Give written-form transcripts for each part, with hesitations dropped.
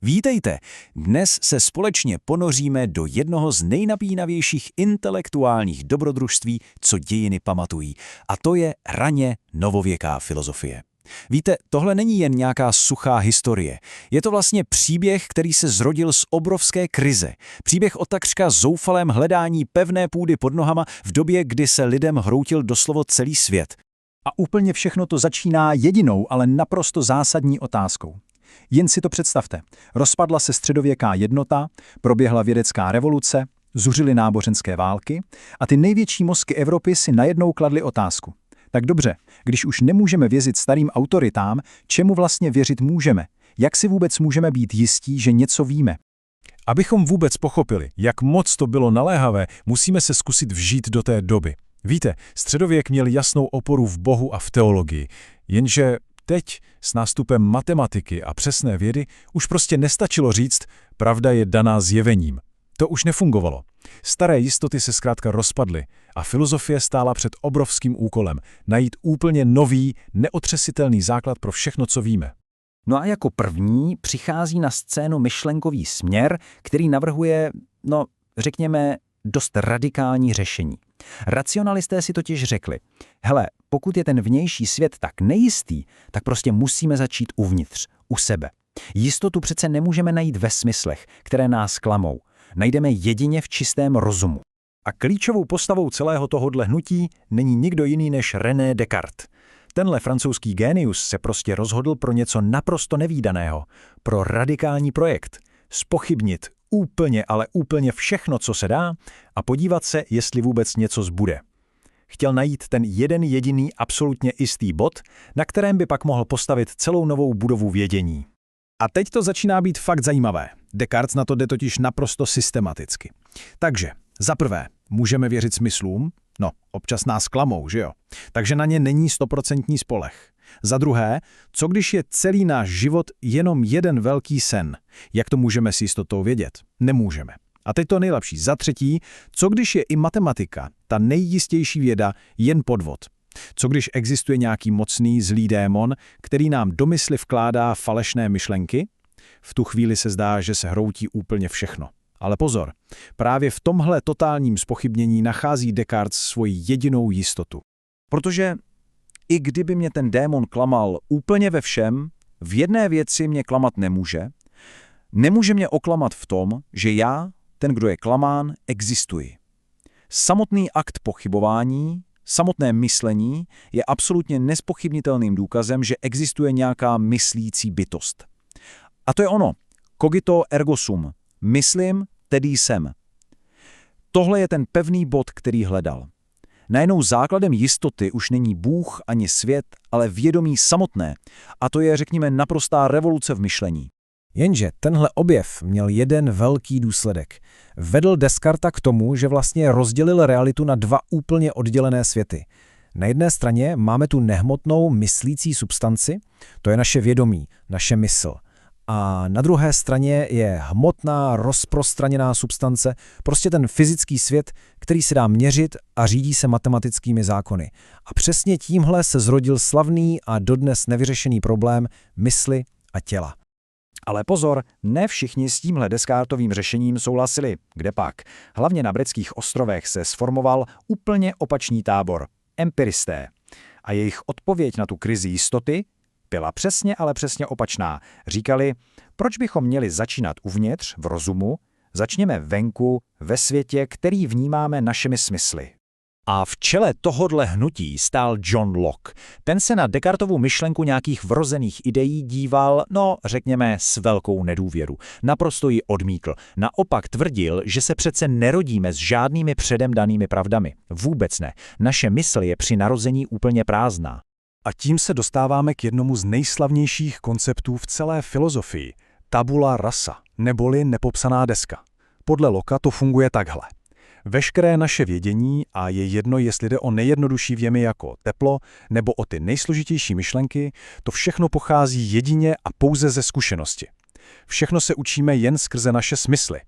Vítejte! Dnes se společně ponoříme do jednoho z nejnapínavějších intelektuálních dobrodružství, co dějiny pamatují, a to je raně novověká filozofie. Víte, tohle není jen nějaká suchá historie. Je to vlastně příběh, který se zrodil z obrovské krize. Příběh o takřka zoufalém hledání pevné půdy pod nohama v době, kdy se lidem hroutil doslova celý svět. A úplně všechno to začíná jedinou, ale naprosto zásadní otázkou. Jen si to představte. Rozpadla se středověká jednota, proběhla vědecká revoluce, zuřily náboženské války a ty největší mozky Evropy si najednou kladly otázku. Tak dobře, když už nemůžeme věřit starým autoritám, čemu vlastně věřit můžeme? Jak si vůbec můžeme být jistí, že něco víme? Abychom vůbec pochopili, jak moc to bylo naléhavé, musíme se zkusit vžít do té doby. Víte, středověk měl jasnou oporu v Bohu a v teologii, jenže teď s nástupem matematiky a přesné vědy už prostě nestačilo říct, pravda je daná zjevením. To už nefungovalo. Staré jistoty se zkrátka rozpadly a filozofie stála před obrovským úkolem najít úplně nový, neotřesitelný základ pro všechno, co víme. No a jako první přichází na scénu myšlenkový směr, který navrhuje, řekněme, dost radikální řešení. Racionalisté si totiž řekli, hele, pokud je ten vnější svět tak nejistý, tak prostě musíme začít uvnitř, u sebe. Jistotu přece nemůžeme najít ve smyslech, které nás klamou. Najdeme jedině v čistém rozumu. A klíčovou postavou celého tohodle hnutí není nikdo jiný než René Descartes. Tenhle francouzský génius se prostě rozhodl pro něco naprosto nevídaného, pro radikální projekt. Zpochybnit úplně, ale úplně všechno, co se dá, a podívat se, jestli vůbec něco zbude. Chtěl najít ten jeden jediný absolutně jistý bod, na kterém by pak mohl postavit celou novou budovu vědění. A teď to začíná být fakt zajímavé. Descartes na to jde totiž naprosto systematicky. Takže, za prvé, můžeme věřit smyslům? No, občas nás klamou, že jo? Takže na ně není 100% spoleh. Za druhé, co když je celý náš život jenom jeden velký sen? Jak to můžeme s jistotou vědět? Nemůžeme. A teď to nejlepší. Za třetí, co když je i matematika, ta nejjistější věda, jen podvod? Co když existuje nějaký mocný, zlý démon, který nám do mysli vkládá falešné myšlenky? V tu chvíli se zdá, že se hroutí úplně všechno. Ale pozor, právě v tomhle totálním zpochybnění nachází Descartes svoji jedinou jistotu. Protože i kdyby mě ten démon klamal úplně ve všem, v jedné věci mě klamat nemůže. Nemůže mě oklamat v tom, že já, ten, kdo je klamán, existuji. Samotný akt pochybování, samotné myšlení je absolutně nezpochybnitelným důkazem, že existuje nějaká myslící bytost. A to je ono. Cogito ergo sum. Myslím, tedy jsem. Tohle je ten pevný bod, který hledal. Najednou základem jistoty už není Bůh ani svět, ale vědomí samotné. A to je, řekněme, naprostá revoluce v myšlení. Jenže tenhle objev měl jeden velký důsledek. Vedl Descartesa k tomu, že vlastně rozdělil realitu na dva úplně oddělené světy. Na jedné straně máme tu nehmotnou myslící substanci, to je naše vědomí, naše mysl. A na druhé straně je hmotná, rozprostraněná substance, prostě ten fyzický svět, který se dá měřit a řídí se matematickými zákony. A přesně tímhle se zrodil slavný a dodnes nevyřešený problém mysli a těla. Ale pozor, ne všichni s tímhle Descartovým řešením souhlasili. Kdepak? Hlavně na britských ostrovech se sformoval úplně opačný tábor – empiristé. A jejich odpověď na tu krizi jistoty byla přesně opačná. Říkali, proč bychom měli začínat uvnitř, v rozumu, začněme venku, ve světě, který vnímáme našimi smysly. A v čele tohodle hnutí stál John Locke. Ten se na Descartovu myšlenku nějakých vrozených ideí díval, řekněme, s velkou nedůvěru. Naprosto ji odmítl. Naopak tvrdil, že se přece nerodíme s žádnými předem danými pravdami. Vůbec ne. Naše mysl je při narození úplně prázdná. A tím se dostáváme k jednomu z nejslavnějších konceptů v celé filozofii – tabula rasa, neboli nepopsaná deska. Podle Locka to funguje takhle. Veškeré naše vědění, a je jedno, jestli jde o nejjednodušší vjemy jako teplo, nebo o ty nejsložitější myšlenky, to všechno pochází jedině a pouze ze zkušenosti. Všechno se učíme jen skrze naše smysly.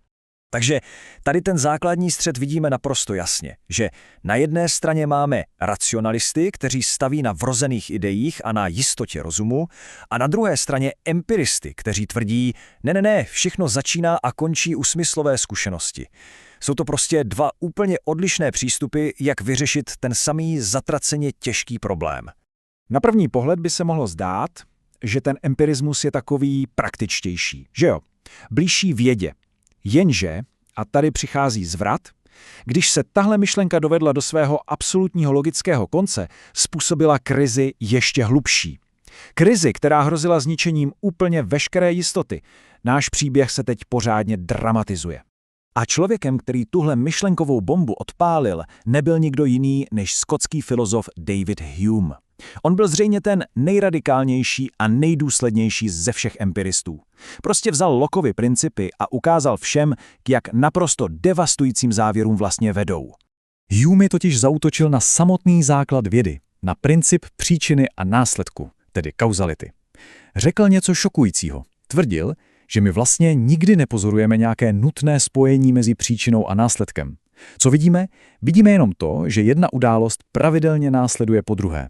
Takže tady ten základní střed vidíme naprosto jasně, že na jedné straně máme racionalisty, kteří staví na vrozených ideích a na jistotě rozumu, a na druhé straně empiristy, kteří tvrdí, ne, všechno začíná a končí u smyslové zkušenosti. Jsou to prostě dva úplně odlišné přístupy, jak vyřešit ten samý zatraceně těžký problém. Na první pohled by se mohlo zdát, že ten empirismus je takový praktičtější, že jo? Blížší vědě. Jenže, a tady přichází zvrat, když se tahle myšlenka dovedla do svého absolutního logického konce, způsobila krizi ještě hlubší. Krizi, která hrozila zničením úplně veškeré jistoty. Náš příběh se teď pořádně dramatizuje. A člověkem, který tuhle myšlenkovou bombu odpálil, nebyl nikdo jiný než skotský filozof David Hume. On byl zřejmě ten nejradikálnější a nejdůslednější ze všech empiristů. Prostě vzal Lockovy principy a ukázal všem, k jak naprosto devastujícím závěrům vlastně vedou. Hume totiž zaútočil na samotný základ vědy, na princip příčiny a následku, tedy kauzality. Řekl něco šokujícího. Tvrdil, že my vlastně nikdy nepozorujeme nějaké nutné spojení mezi příčinou a následkem. Co vidíme? Vidíme jenom to, že jedna událost pravidelně následuje po druhé.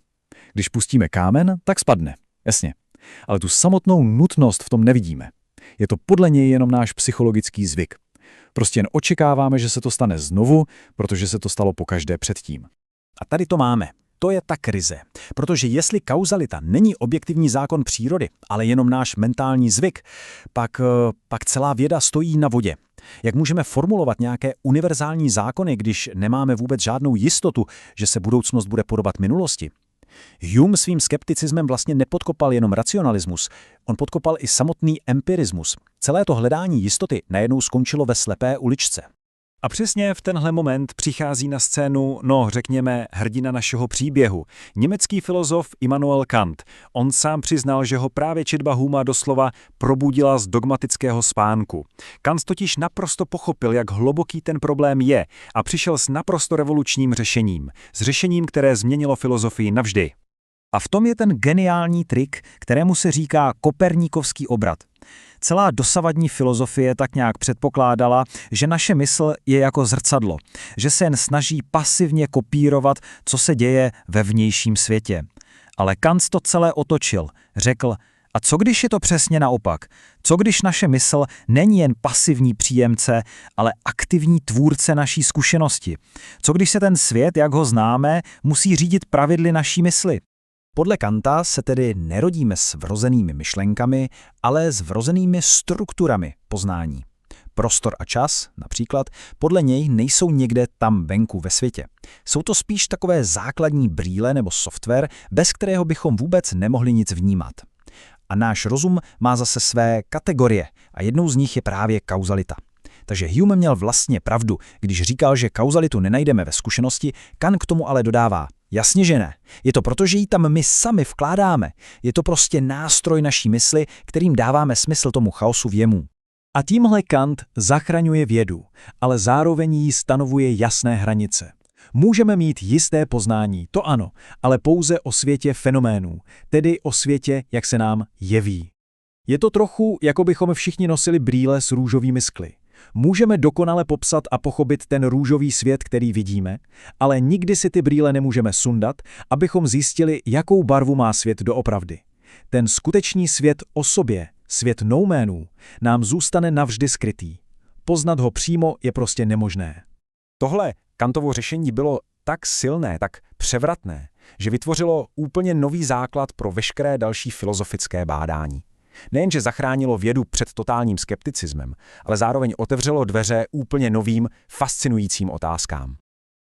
Když pustíme kámen, tak spadne. Jasně. Ale tu samotnou nutnost v tom nevidíme. Je to podle něj jenom náš psychologický zvyk. Prostě jen očekáváme, že se to stane znovu, protože se to stalo pokaždé předtím. A tady to máme. To je ta krize. Protože jestli kauzalita není objektivní zákon přírody, ale jenom náš mentální zvyk, pak celá věda stojí na vodě. Jak můžeme formulovat nějaké univerzální zákony, když nemáme vůbec žádnou jistotu, že se budoucnost bude podobat minulosti? Hume svým skepticismem vlastně nepodkopal jenom racionalismus, on podkopal i samotný empirismus. Celé to hledání jistoty najednou skončilo ve slepé uličce. A přesně v tenhle moment přichází na scénu, řekněme, hrdina našeho příběhu. Německý filozof Immanuel Kant. On sám přiznal, že ho právě četba Humea doslova probudila z dogmatického spánku. Kant totiž naprosto pochopil, jak hluboký ten problém je a přišel s naprosto revolučním řešením. S řešením, které změnilo filozofii navždy. A v tom je ten geniální trik, kterému se říká koperníkovský obrat. Celá dosavadní filozofie tak nějak předpokládala, že naše mysl je jako zrcadlo, že se jen snaží pasivně kopírovat, co se děje ve vnějším světě. Ale Kant to celé otočil, řekl, a co když je to přesně naopak? Co když naše mysl není jen pasivní příjemce, ale aktivní tvůrce naší zkušenosti? Co když se ten svět, jak ho známe, musí řídit pravidly naší mysli? Podle Kanta se tedy nerodíme s vrozenými myšlenkami, ale s vrozenými strukturami poznání. Prostor a čas, například, podle něj nejsou někde tam venku ve světě. Jsou to spíš takové základní brýle nebo software, bez kterého bychom vůbec nemohli nic vnímat. A náš rozum má zase své kategorie a jednou z nich je právě kauzalita. Takže Hume měl vlastně pravdu, když říkal, že kauzalitu nenajdeme ve zkušenosti, Kant k tomu ale dodává, jasně, že ne. Je to proto, že ji tam my sami vkládáme. Je to prostě nástroj naší mysli, kterým dáváme smysl tomu chaosu věmů. A tímhle Kant zachraňuje vědu, ale zároveň jí stanovuje jasné hranice. Můžeme mít jisté poznání, to ano, ale pouze o světě fenoménů, tedy o světě, jak se nám jeví. Je to trochu, jako bychom všichni nosili brýle s růžovými skly. Můžeme dokonale popsat a pochopit ten růžový svět, který vidíme, ale nikdy si ty brýle nemůžeme sundat, abychom zjistili, jakou barvu má svět doopravdy. Ten skutečný svět o sobě, svět nouménů, nám zůstane navždy skrytý. Poznat ho přímo je prostě nemožné. Tohle Kantovo řešení bylo tak silné, tak převratné, že vytvořilo úplně nový základ pro veškeré další filozofické bádání. Nejenže zachránilo vědu před totálním skepticismem, ale zároveň otevřelo dveře úplně novým, fascinujícím otázkám.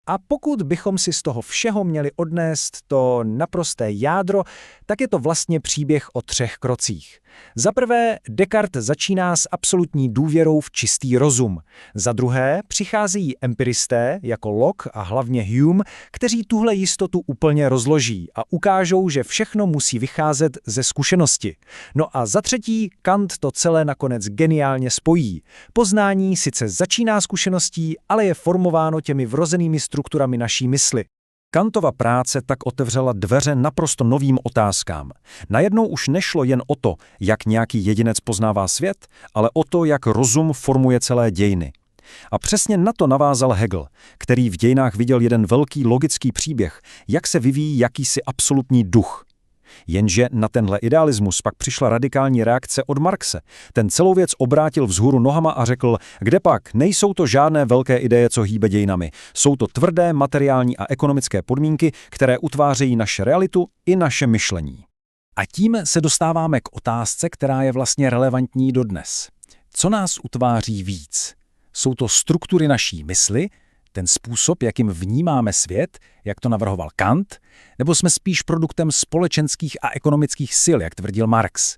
A pokud bychom si z toho všeho měli odnést to naprosté jádro, tak je to vlastně příběh o 3 krocích. Za prvé, Descartes začíná s absolutní důvěrou v čistý rozum. Za druhé, přicházejí empiristé jako Locke a hlavně Hume, kteří tuhle jistotu úplně rozloží a ukážou, že všechno musí vycházet ze zkušenosti. No a za třetí, Kant to celé nakonec geniálně spojí. Poznání sice začíná zkušeností, ale je formováno těmi vrozenými strukturami naší mysli. Kantova práce tak otevřela dveře naprosto novým otázkám. Najednou už nešlo jen o to, jak nějaký jedinec poznává svět, ale o to, jak rozum formuje celé dějiny. A přesně na to navázal Hegel, který v dějinách viděl jeden velký logický příběh, jak se vyvíjí jakýsi absolutní duch. Jenže na tenhle idealismus pak přišla radikální reakce od Marxe. Ten celou věc obrátil vzhůru nohama a řekl, kdepak, nejsou to žádné velké ideje, co hýbe dějinami. Jsou to tvrdé materiální a ekonomické podmínky, které utvářejí naše realitu i naše myšlení. A tím se dostáváme k otázce, která je vlastně relevantní dodnes. Co nás utváří víc? Jsou to struktury naší mysli, ten způsob, jakým vnímáme svět, jak to navrhoval Kant, nebo jsme spíš produktem společenských a ekonomických sil, jak tvrdil Marx?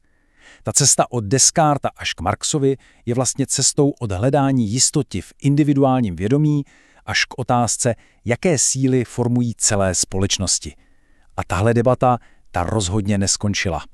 Ta cesta od Descartesa až k Marxovi je vlastně cestou od hledání jistoty v individuálním vědomí až k otázce, jaké síly formují celé společnosti. A tahle debata, ta rozhodně neskončila.